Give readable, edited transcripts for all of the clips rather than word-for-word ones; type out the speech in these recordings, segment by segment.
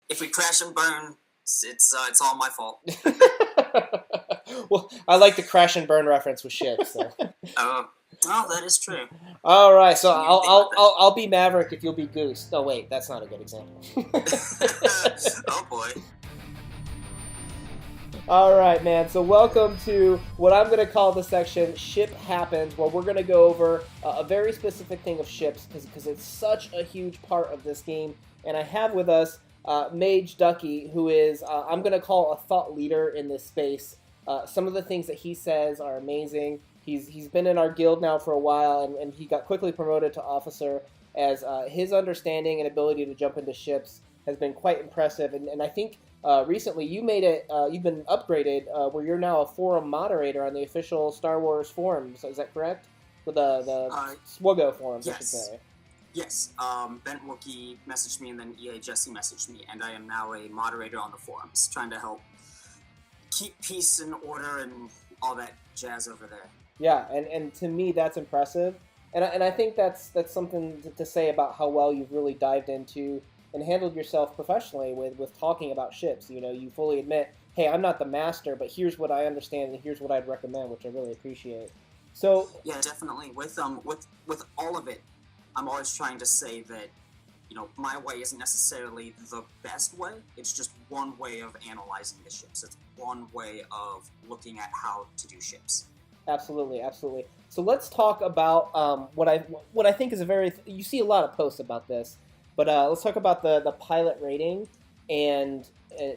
If we crash and burn, it's all my fault. Well, I like the crash and burn reference with ships. So. Oh, that is true. All right, so Didn't even think about that. I'll be Maverick if you'll be Goose. No, wait, that's not a good example. Oh boy. All right, man. So welcome to what I'm going to call the section "Ship Happens," where we're going to go over a very specific thing of ships because it's such a huge part of this game. And I have with us Mage Ducky, who is I'm going to call a thought leader in this space. Some of the things that he says are amazing. He's been in our guild now for a while, and he got quickly promoted to officer as his understanding and ability to jump into ships has been quite impressive. And I think recently you made it, you've been upgraded where you're now a forum moderator on the official Star Wars forums. Is that correct? With the SWGoH forums, yes. I should say. Yes. Bent Wookie messaged me, and then EA Jesse messaged me, and I am now a moderator on the forums, trying to help keep peace and order and all that jazz over there. Yeah, and to me that's impressive, and I think that's something to say about how well you've really dived into and handled yourself professionally with talking about ships. You know, you fully admit, hey, I'm not the master, but here's what I understand and here's what I'd recommend, which I really appreciate. So yeah, definitely with all of it, I'm always trying to say that, you know, my way isn't necessarily the best way. It's just one way of analyzing the ships. It's one way of looking at how to do ships. Absolutely, absolutely. So let's talk about what I think is a very you see a lot of posts about this, but let's talk about the pilot rating and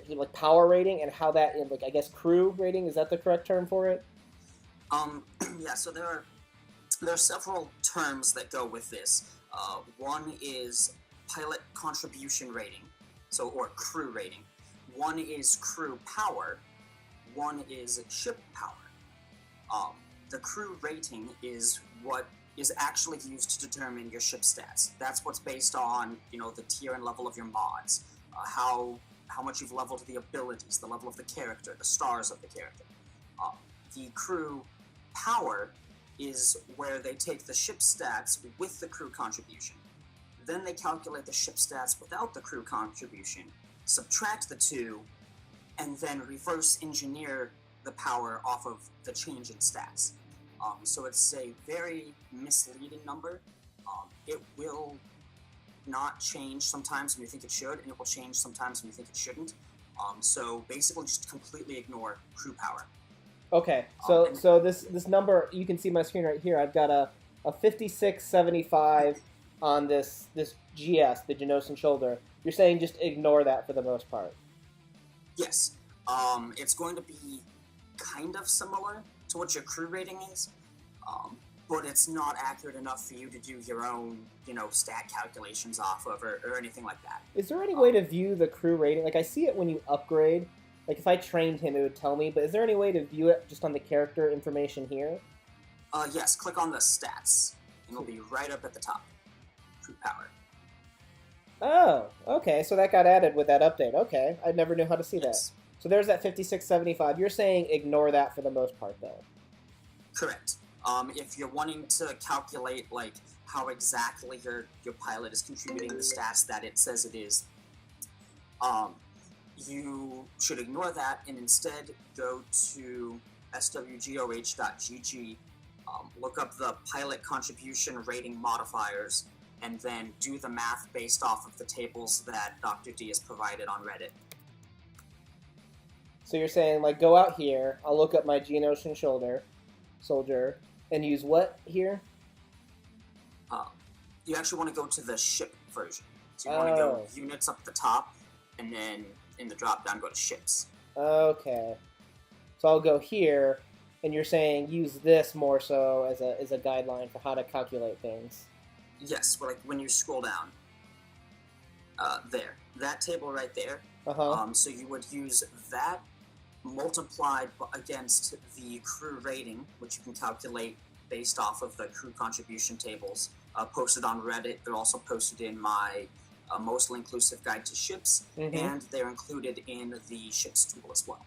like power rating and how that like I guess crew rating, is that the correct term for it? Yeah. So there are several terms that go with this. One is pilot contribution rating, or crew rating. One is crew power. One is ship power. The crew rating is what is actually used to determine your ship stats. That's what's based on, you know, the tier and level of your mods, how much you've leveled the abilities, the level of the character, the stars of the character. The crew power is where they take the ship stats with the crew contribution. Then they calculate the ship stats without the crew contribution, subtract the two, and then reverse engineer the power off of the change in stats. So it's a very misleading number. It will not change sometimes when you think it should, and it will change sometimes when you think it shouldn't. So basically just completely ignore crew power. Okay, so this number, you can see my screen right here. I've got a 5675 on this GS, the Geonosian shoulder. You're saying just ignore that for the most part? Yes. It's going to be kind of similar to what your crew rating is, but it's not accurate enough for you to do your own, you know, stat calculations off of or anything like that. Is there any way to view the crew rating? Like, I see it when you upgrade. Like, if I trained him, it would tell me, but is there any way to view it just on the character information here? Yes, click on the stats, and it'll be right up at the top. Crew power. Oh, okay, so that got added with that update. Okay, I never knew how to see Yes. that. So there's that 5675. You're saying ignore that for the most part, though? Correct. If you're wanting to calculate, like, how exactly your pilot is contributing the stats that it says it is, you should ignore that and instead go to SWGoH.gg, look up the pilot contribution rating modifiers, and then do the math based off of the tables that Dr. D has provided on Reddit. So you're saying, like, go out here, I'll look up my Geonosian soldier, and use what here? You actually want to go to the ship version. So you want to go units up at the top, and then in the drop down go to ships. Okay. So I'll go here, and you're saying use this more so as a guideline for how to calculate things. Yes, well, like when you scroll down, there, that table right there. So you would use that multiplied against the crew rating, which you can calculate based off of the crew contribution tables posted on Reddit. They're also posted in my mostly inclusive guide to ships, and they're included in the ships tool as well.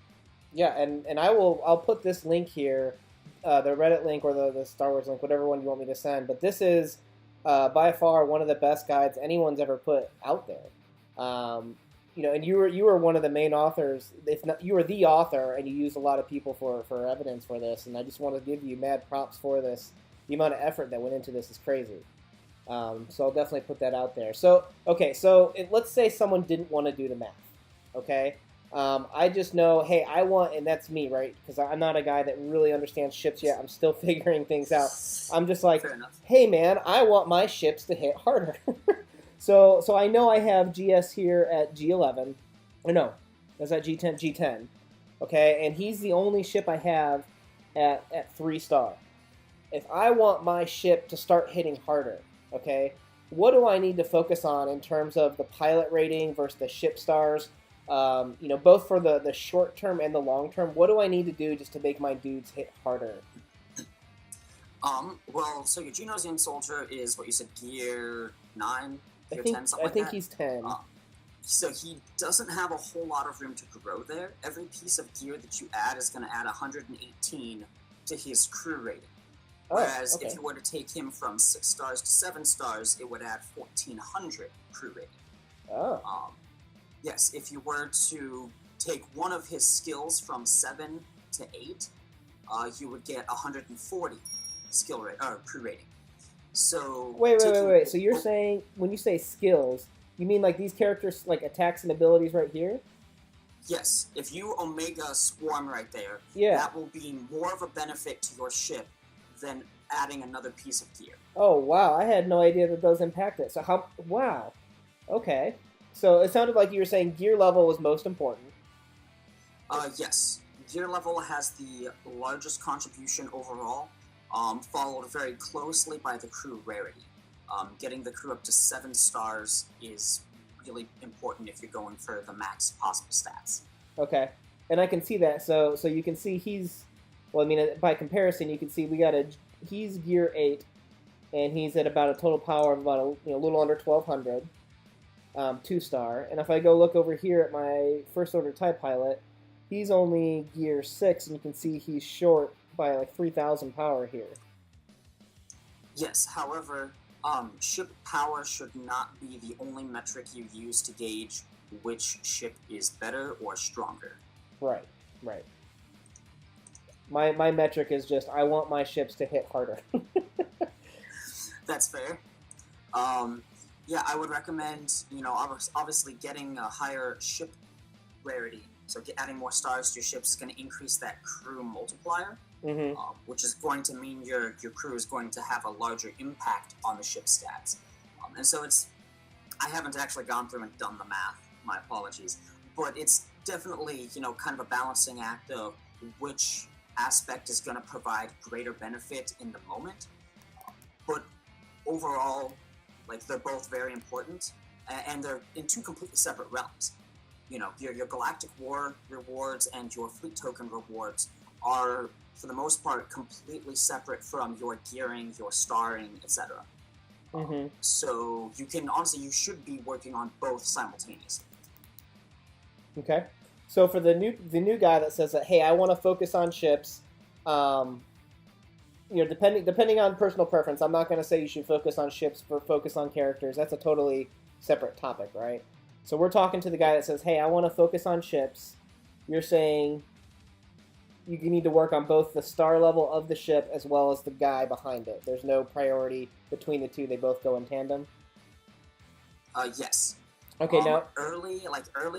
Yeah, and I'll put this link here, the Reddit link or the Star Wars link, whatever one you want me to send. But this is by far one of the best guides anyone's ever put out there. and you were one of the main authors. If not, you were the author, and you used a lot of people for evidence for this. And I just want to give you mad props for this. The amount of effort that went into this is crazy. So I'll definitely put that out there. So okay, let's say someone didn't want to do the math. Okay, I just know, hey, I want, and that's me, right? Because I'm not a guy that really understands ships yet. I'm still figuring things out. I'm just like, hey, man, I want my ships to hit harder. So I know I have GS here at G11. Or no, that's at G10. G10. Okay, and he's the only ship I have at 3-star. If I want my ship to start hitting harder, okay, what do I need to focus on in terms of the pilot rating versus the ship stars? Both for the short term and the long term. What do I need to do just to make my dudes hit harder? Well, so your Geonosian soldier is what you said, gear 9, gear 10, something like that? I think he's 10. So he doesn't have a whole lot of room to grow there. Every piece of gear that you add is going to add 118 to his crew rating. Whereas if you were to take him from 6 stars to 7 stars, it would add 1,400 crew rating. Oh. Yes, if you were to take one of his skills from 7 to 8, you would get 140 crew rating. So wait. So you're saying, when you say skills, you mean like these characters, like attacks and abilities right here? Yes. If you Omega Swarm right there, that will be more of a benefit to your ship than adding another piece of gear. Oh, wow. I had no idea that those impact it. So wow. Okay. So it sounded like you were saying gear level was most important. Yes. Gear level has the largest contribution overall, followed very closely by the crew rarity. Getting the crew up to 7 stars is really important if you're going for the max possible stats. Okay. And I can see that. So you can see he's... Well, I mean, by comparison, you can see he's gear 8, and he's at about a total power of about a little under 1,200, 2-star. And if I go look over here at my First Order TIE pilot, he's only gear 6, and you can see he's short by like 3,000 power here. Yes, however, ship power should not be the only metric you use to gauge which ship is better or stronger. Right. My metric is just, I want my ships to hit harder. That's fair. Yeah, I would recommend, obviously getting a higher ship rarity. So adding more stars to your ships is going to increase that crew multiplier, which is going to mean your crew is going to have a larger impact on the ship stats. And so I haven't actually gone through and done the math, my apologies, but it's definitely, kind of a balancing act of which aspect is going to provide greater benefit in the moment. But overall, they're both very important, and they're in two completely separate realms. Your Galactic War rewards and your Fleet Token rewards are, for the most part, completely separate from your gearing, your starring, etc. So you should be working on both simultaneously. Okay. So for the new guy that says that, hey, I want to focus on ships, depending on personal preference, I'm not going to say you should focus on ships or focus on characters. That's a totally separate topic, right? So we're talking to the guy that says, hey, I want to focus on ships. You're saying you need to work on both the star level of the ship as well as the guy behind it. There's no priority between the two. They both go in tandem? Yes. Okay, now... Early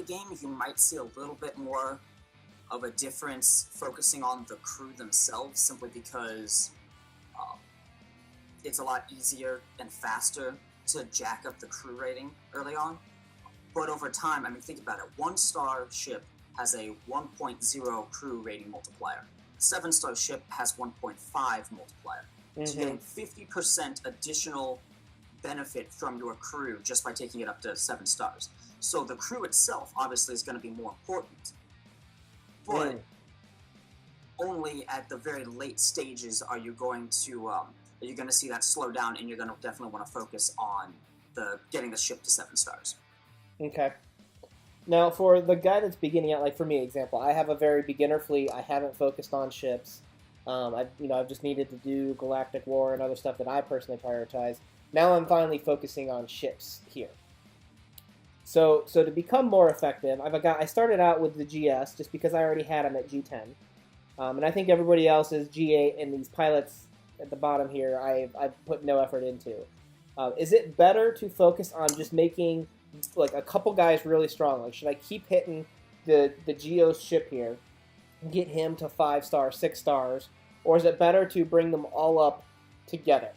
game, you might see a little bit more of a difference focusing on the crew themselves, simply because it's a lot easier and faster to jack up the crew rating early on. But over time, think about it. 1-star ship has a 1.0 crew rating multiplier. A 7-star ship has 1.5 multiplier. So you're getting 50% additional benefit from your crew just by taking it up to 7 stars. So the crew itself obviously is going to be more important. But only at the very late stages are you going to see that slow down, and you're going to definitely want to focus on getting the ship to 7 stars. Okay. Now, for the guy that's beginning out, like for me, example, I have a very beginner fleet. I haven't focused on ships. I've just needed to do Galactic War and other stuff that I personally prioritize. Now I'm finally focusing on ships here. So to become more effective, I started out with the GS just because I already had them at G10, and I think everybody else is G8, and these pilots at the bottom here I've put no effort into. Is it better to focus on just making like a couple guys really strong? Like, should I keep hitting the Geo's ship here, get him to 5 stars, 6 stars, or is it better to bring them all up together?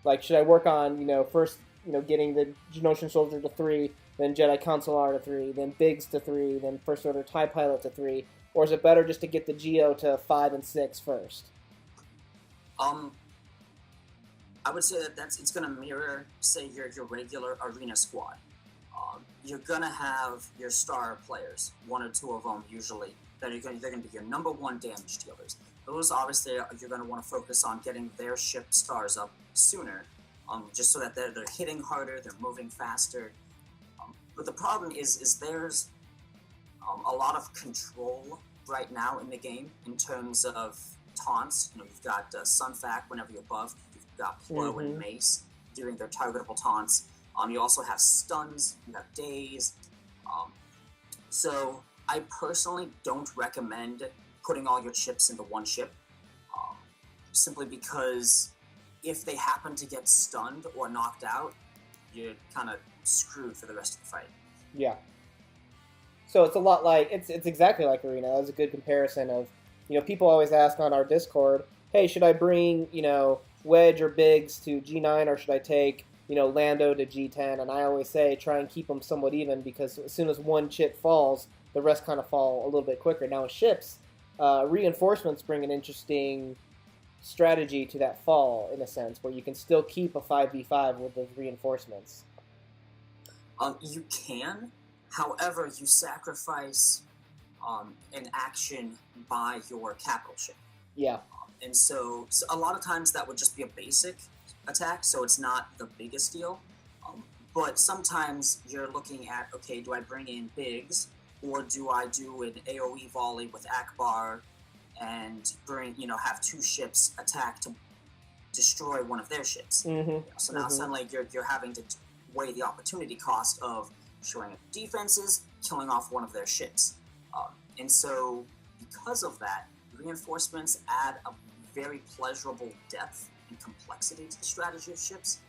Like, should I work on, first, getting the Geonosian soldier to 3, then Jedi Consular to 3, then Biggs to 3, then First Order TIE Pilot to 3, or is it better just to get the Geo to 5 and 6 first? I would say that it's going to mirror, say, your regular arena squad. You're going to have your star players, 1 or 2 of them usually, that they're going to be your number 1 damage dealers. Those, obviously, you're going to want to focus on getting their ship stars up sooner, just so that they're hitting harder, they're moving faster. But the problem is there's a lot of control right now in the game in terms of taunts. You've got Sunfac whenever you're above. You've got Plo and Mace doing their targetable taunts. You also have stuns. You have days. So I personally don't recommend putting all your chips into one ship, simply because if they happen to get stunned or knocked out, you're kind of screwed for the rest of the fight. Yeah. So it's a lot like it's exactly like Arena. That was a good comparison of, people always ask on our Discord, hey, should I bring, Wedge or Biggs to G9, or should I take, Lando to G10? And I always say try and keep them somewhat even, because as soon as one chip falls, the rest kind of fall a little bit quicker. Now with ships, reinforcements bring an interesting strategy to that fall, in a sense, where you can still keep a 5v5 with those reinforcements. You can. However, you sacrifice an action by your capital ship. Yeah. And so a lot of times that would just be a basic attack, so it's not the biggest deal. But sometimes you're looking at, okay, do I bring in Biggs, or do I do an AoE volley with Akbar and have 2 ships attack to destroy one of their ships? So now suddenly you're having to weigh the opportunity cost of showing up defenses, killing off one of their ships. And so because of that, reinforcements add a very pleasurable depth and complexity to the strategy of ships,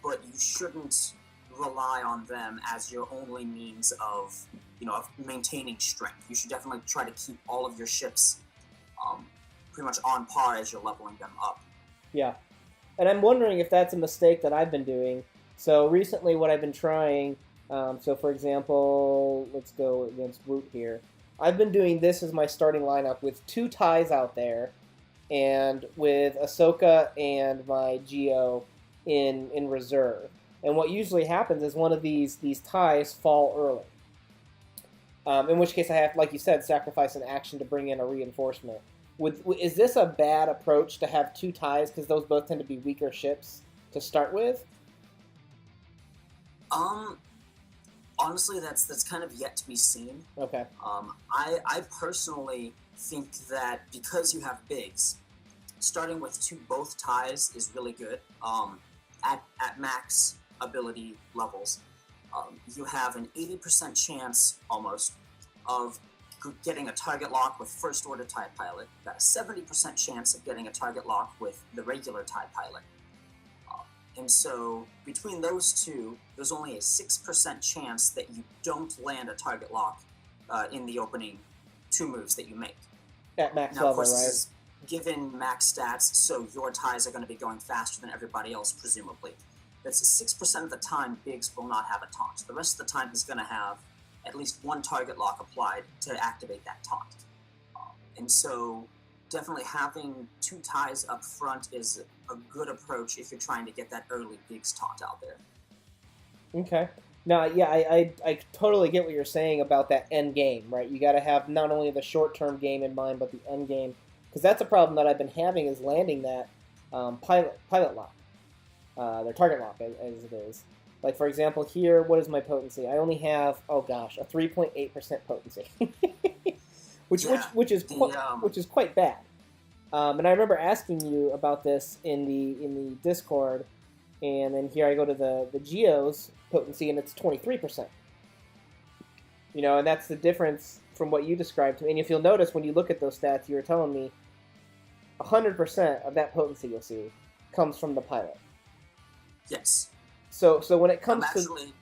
but you shouldn't rely on them as your only means of maintaining strength. You should definitely try to keep all of your ships pretty much on par as you're leveling them up. Yeah. And I'm wondering if that's a mistake that I've been doing. So recently what I've been trying, so for example, let's go against Woot here. I've been doing this as my starting lineup with 2 ties out there, and with Ahsoka and my Geo in reserve. And what usually happens is one of these ties fall early. In which case I have, like you said, sacrifice an action to bring in a reinforcement. Is this a bad approach to have 2 ties, because those both tend to be weaker ships to start with? Honestly, that's kind of yet to be seen. Okay. I personally think that because you have Biggs, starting with both ties is really good. At max ability levels, you have an 80% chance almost of getting a target lock with First Order TIE Pilot. You've got a 70% chance of getting a target lock with the regular TIE Pilot. And so between those 2, there's only a 6% chance that you don't land a target lock in the opening 2 moves that you make. At max now, level, of course, right? This is given max stats, so your ties are going to be going faster than everybody else, presumably. That's 6% of the time Biggs will not have a taunt. The rest of the time he's going to have at least 1 target lock applied to activate that taunt. And so definitely having 2 ties up front is a good approach if you're trying to get that early Biggs taunt out there. Okay. Now, yeah, I totally get what you're saying about that end game, right? You got to have not only the short-term game in mind, but the end game. Because that's a problem that I've been having, is landing that pilot lock, their target lock, as it is. Like, for example, here, what is my potency? I only have, a 3.8% potency, which is quite bad. And I remember asking you about this in the Discord, and then here I go to the Geo's potency, and it's 23%. You know, and that's the difference from what you described to me. And if you'll notice, when you look at those stats, you were telling me 100% of that potency you'll see comes from the pilot. Yes. So when it comes actually, to...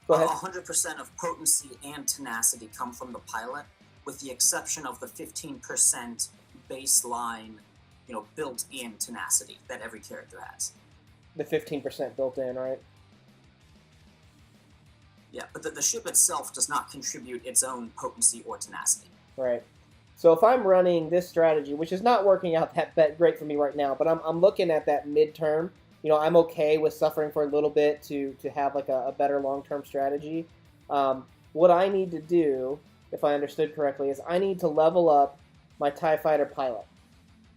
Go ahead. 100% of potency and tenacity come from the pilot, with the exception of the 15% baseline, built-in tenacity that every character has. The 15% built in, right? Yeah, but the ship itself does not contribute its own potency or tenacity. Right. So if I'm running this strategy, which is not working out that great for me right now, but I'm looking at that midterm, I'm okay with suffering for a little bit to have like a better long-term strategy. What I need to do, if I understood correctly, is I need to level up my TIE Fighter pilot.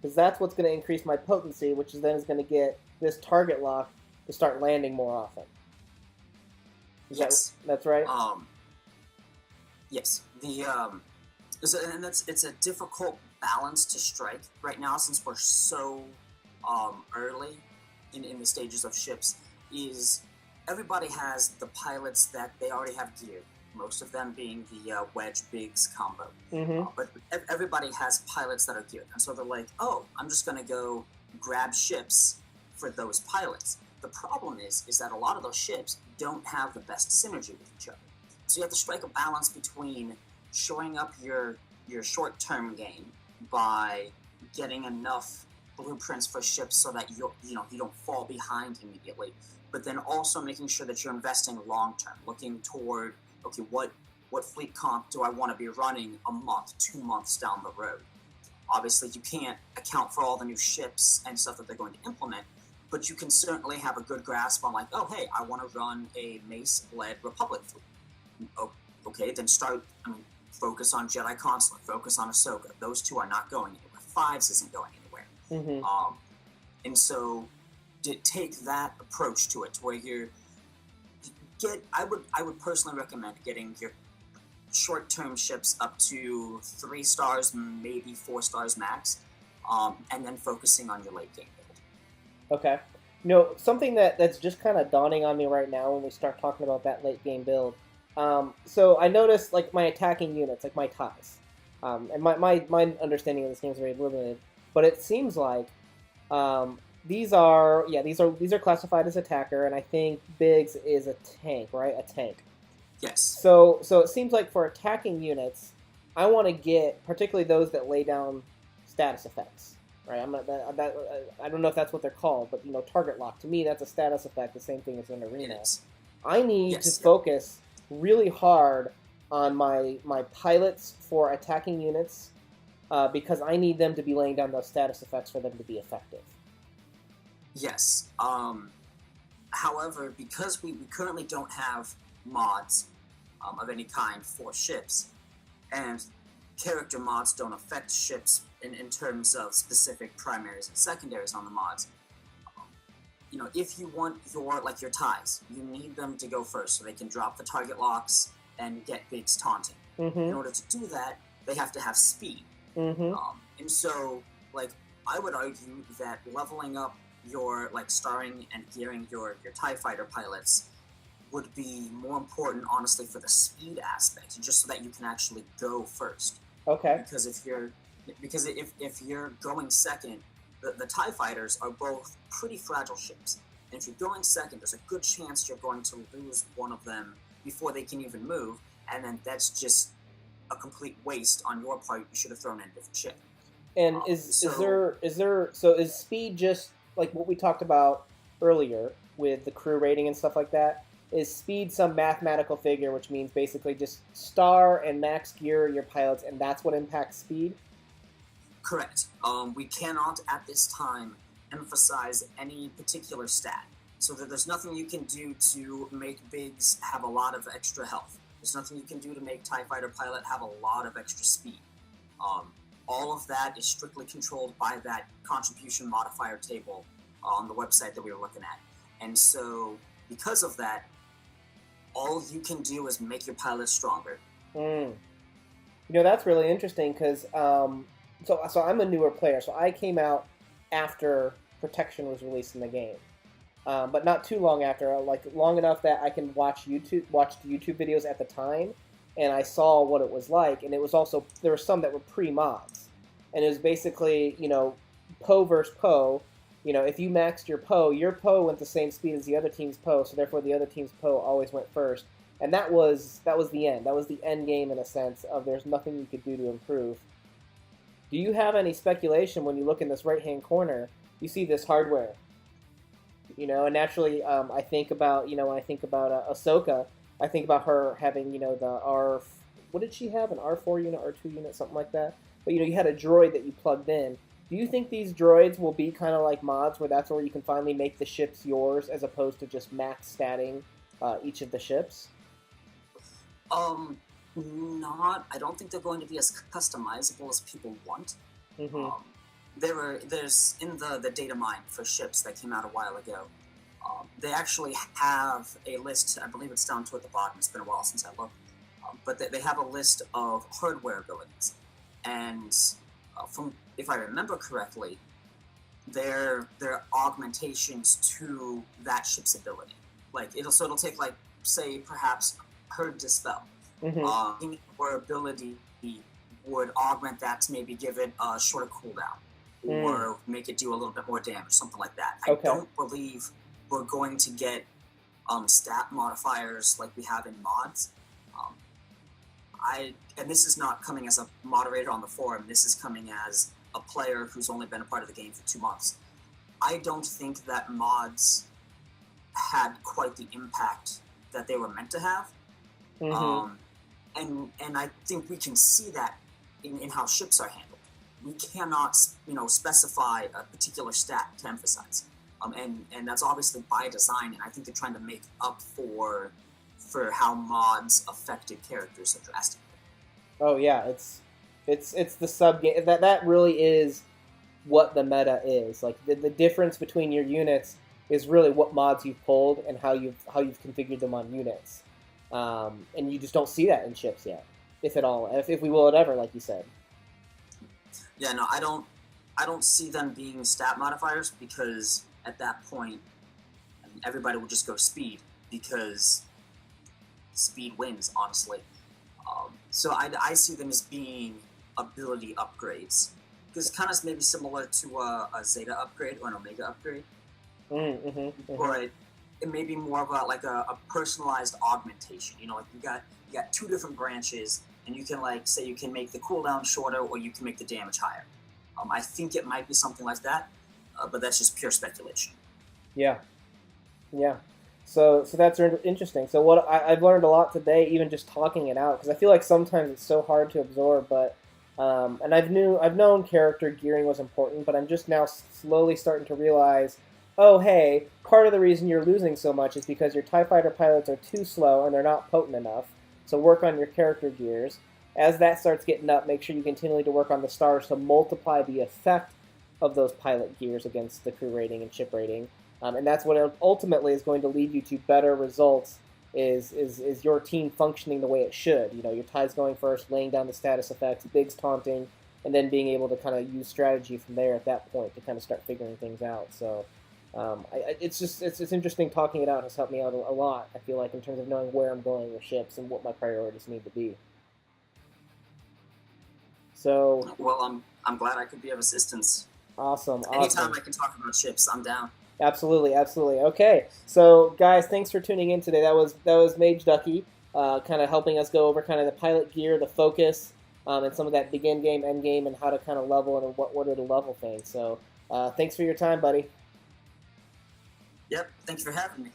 Because that's what's going to increase my potency, which is then going to get this target lock to start landing more often. Yes. That's right? Yes. It's a difficult balance to strike right now, since we're so early in the stages of ships. Is everybody has the pilots that they already have geared, most of them being the Wedge Biggs combo. Mm-hmm. But everybody has pilots that are geared, and so they're like, oh, I'm just going to go grab ships for those pilots. The problem is that a lot of those ships don't have the best synergy with each other. So you have to strike a balance between showing up your short-term game by getting enough blueprints for ships so that you don't fall behind immediately, but then also making sure that you're investing long-term, looking toward, okay, what fleet comp do I want to be running a month, 2 months down the road? Obviously, you can't account for all the new ships and stuff that they're going to implement, but you can certainly have a good grasp on, like, oh, hey, I want to run a Mace-led Republic fleet. Oh, okay, then focus on Jedi Consular, focus on Ahsoka. Those two are not going anywhere. Fives isn't going anywhere. Mm-hmm. And so take that approach to it, where I would personally recommend getting your short-term ships up to 3 stars, maybe 4 stars max, and then focusing on your late game build. Okay. Something that's just kind of dawning on me right now when we start talking about that late game build. So I noticed, like, my attacking units, like my TIEs, and my understanding of this game is very limited, but it seems like these are classified as attacker, and I think Biggs is a tank, right? A tank. Yes. So it seems like for attacking units, I want to get particularly those that lay down status effects. Right, I don't know if that's what they're called, but target lock, to me, that's a status effect, the same thing as an arena. I need to focus really hard on my pilots for attacking units, because I need them to be laying down those status effects for them to be effective. Yes. However, because we currently don't have mods of any kind for ships, and character mods don't affect ships in terms of specific primaries and secondaries on the mods. If you want your TIEs, you need them to go first so they can drop the target locks and get Biggs taunting. Mm-hmm. In order to do that, they have to have speed. Mm-hmm. And so, I would argue that leveling up your, starring and gearing your TIE Fighter pilots would be more important, honestly, for the speed aspect, just so that you can actually go first. Okay. Because if you're going second, the TIE Fighters are both pretty fragile ships. And if you're going second, there's a good chance you're going to lose one of them before they can even move, and then that's just a complete waste on your part. You should have thrown in a different ship. And is speed just like what we talked about earlier with the crew rating and stuff like that? Is speed some mathematical figure, which means basically just star and max gear your pilots, and that's what impacts speed? Correct. We cannot, at this time, emphasize any particular stat. So that there's nothing you can do to make Biggs have a lot of extra health. There's nothing you can do to make TIE Fighter Pilot have a lot of extra speed. All of that is strictly controlled by that contribution modifier table on the website that we were looking at. And so, because of that, all you can do is make your pilot stronger. That's really interesting because so I'm a newer player, so I came out after Protection was released in the game. but not too long after, like long enough that I can watch the YouTube videos at the time, and I saw what it was like, and it was also, there were some that were pre-mods, and it was basically, Poe versus Poe. If you maxed your Poe went the same speed as the other team's Poe, so therefore the other team's Poe always went first, and that was the end. That was the end game in a sense of there's nothing you could do to improve. Do you have any speculation when you look in this right-hand corner? You see this hardware, and naturally, I think about, when I think about Ahsoka, I think about her having, the R, what did she have? An R4 unit, R2 unit, something like that. But, you had a droid that you plugged in. Do you think these droids will be kind of like mods where that's where you can finally make the ships yours as opposed to just max statting each of the ships? I don't think they're going to be as customizable as people want. Mm-hmm. There's in the data mine for ships that came out a while ago. They actually have a list. I believe it's down toward the bottom. It's been a while since I looked, but they have a list of hardware abilities, and from if I remember correctly, they're augmentations to that ship's ability. Like it'll take like say perhaps Herd Dispel. Mm-hmm. Or ability would augment that to maybe give it a shorter cooldown or make it do a little bit more damage, something like that. Okay. I don't believe we're going to get stat modifiers like we have in mods. And this is not coming as a moderator on the forum. This is coming as a player who's only been a part of the game for 2 months. I don't think that mods had quite the impact that they were meant to have. Mm-hmm. And I think we can see that in how ships are handled. We cannot, specify a particular stat to emphasize. And that's obviously by design, and I think they're trying to make up for how mods affected characters so drastically. Oh yeah, it's the sub game that really is what the meta is. Like the difference between your units is really what mods you've pulled and how you've configured them on units. And you just don't see that in ships yet, if at all, if we will it ever, like you said. Yeah, no, I don't see them being stat modifiers because at that point, everybody will just go speed because speed wins, honestly. So I see them as being ability upgrades because kind of maybe similar to a Zeta upgrade or an Omega upgrade, but it may be more about like a personalized augmentation. Like you got 2 different branches, and you can say you can make the cooldown shorter or you can make the damage higher. I think it might be something like that, but that's just pure speculation. Yeah. So that's interesting. So what I've learned a lot today, even just talking it out, because I feel like sometimes it's so hard to absorb. But and I've known character gearing was important, but I'm just now slowly starting to realize, oh hey, part of the reason you're losing so much is because your TIE Fighter pilots are too slow and they're not potent enough. So work on your character gears. As that starts getting up, make sure you continue to work on the stars to multiply the effect of those pilot gears against the crew rating and ship rating. And that's what ultimately is going to lead you to better results, is your team functioning the way it should. Your TIE's going first, laying down the status effects, Big's taunting, and then being able to kind of use strategy from there at that point to kind of start figuring things out. So it's interesting. Talking it out has helped me out a lot, I feel like, in terms of knowing where I'm going with ships and what my priorities need to be. So, well, I'm glad I could be of assistance. Awesome. Anytime I can talk about ships, I'm down. Absolutely. Okay, so guys, thanks for tuning in today. That was Mage Ducky, kind of helping us go over kind of the pilot gear, the focus, and some of that begin game, end game, and how to kind of level and in what order to level things. So, thanks for your time, buddy. Yep. Thanks for having me.